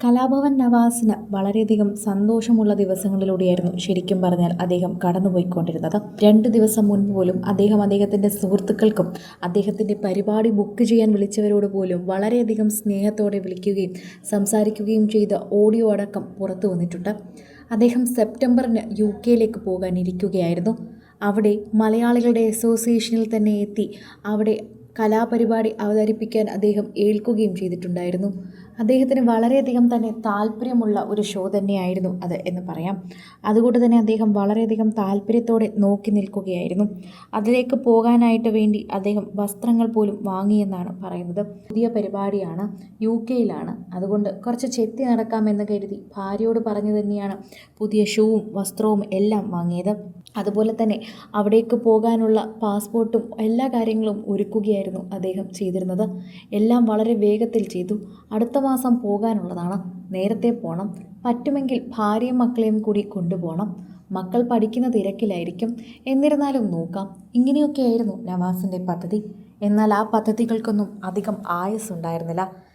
കലാഭവൻ നവാസിന് വളരെയധികം സന്തോഷമുള്ള ദിവസങ്ങളിലൂടെയായിരുന്നു ശരിക്കും പറഞ്ഞാൽ അദ്ദേഹം കടന്നുപോയിക്കൊണ്ടിരുന്നത്. 2 ദിവസം മുൻപ് പോലും അദ്ദേഹത്തിൻ്റെ സുഹൃത്തുക്കൾക്കും അദ്ദേഹത്തിൻ്റെ പരിപാടി ബുക്ക് ചെയ്യാൻ വിളിച്ചവരോട് പോലും വളരെയധികം സ്നേഹത്തോടെ വിളിക്കുകയും സംസാരിക്കുകയും ചെയ്ത ഓഡിയോ അടക്കം പുറത്തു വന്നിട്ടുണ്ട്. അദ്ദേഹം സെപ്റ്റംബറിന് UK പോകാനിരിക്കുകയായിരുന്നു. അവിടെ മലയാളികളുടെ അസോസിയേഷനിൽ തന്നെ എത്തി അവിടെ കലാപരിപാടി അവതരിപ്പിക്കാൻ അദ്ദേഹം ഏൽക്കുകയും ചെയ്തിട്ടുണ്ടായിരുന്നു. അദ്ദേഹത്തിന് വളരെയധികം തന്നെ താല്പര്യമുള്ള ഒരു ഷോ തന്നെയായിരുന്നു അത് എന്ന് പറയാം. അതുകൊണ്ട് തന്നെ അദ്ദേഹം വളരെയധികം താല്പര്യത്തോടെ നോക്കി നിൽക്കുകയായിരുന്നു. അതിലേക്ക് പോകാനായിട്ട് വേണ്ടി അദ്ദേഹം വസ്ത്രങ്ങൾ പോലും വാങ്ങിയെന്നാണ് പറയുന്നത്. പുതിയ പരിപാടിയാണ്, UK അതുകൊണ്ട് കുറച്ച് ചെത്തി നടക്കാമെന്ന് കരുതി ഭാര്യയോട് പറഞ്ഞു തന്നെയാണ് പുതിയ ഷൂവും വസ്ത്രവും എല്ലാം വാങ്ങിയത്. അതുപോലെ തന്നെ അവിടേക്ക് പോകാനുള്ള പാസ്പോർട്ടും എല്ലാ കാര്യങ്ങളും ഒരുക്കുകയായിരുന്നു അദ്ദേഹം ചെയ്തിരുന്നത്. എല്ലാം വളരെ വേഗത്തിൽ ചെയ്തു. അടുത്ത മാസം പോകാനുള്ളതാണ്. നേരത്തെ പോകണം. പറ്റുമെങ്കിൽ ഭാര്യയും മക്കളെയും കൂടി കൊണ്ടുപോകണം. മക്കൾ പഠിക്കുന്ന തിരക്കിലായിരിക്കും. എന്നിരുന്നാലും നോക്കാം. ഇങ്ങനെയൊക്കെയായിരുന്നു നവാസിൻ്റെ പദ്ധതി. എന്നാൽ ആ പദ്ധതികൾക്കൊന്നും അധികം ആയുസ്സുണ്ടായിരുന്നില്ല.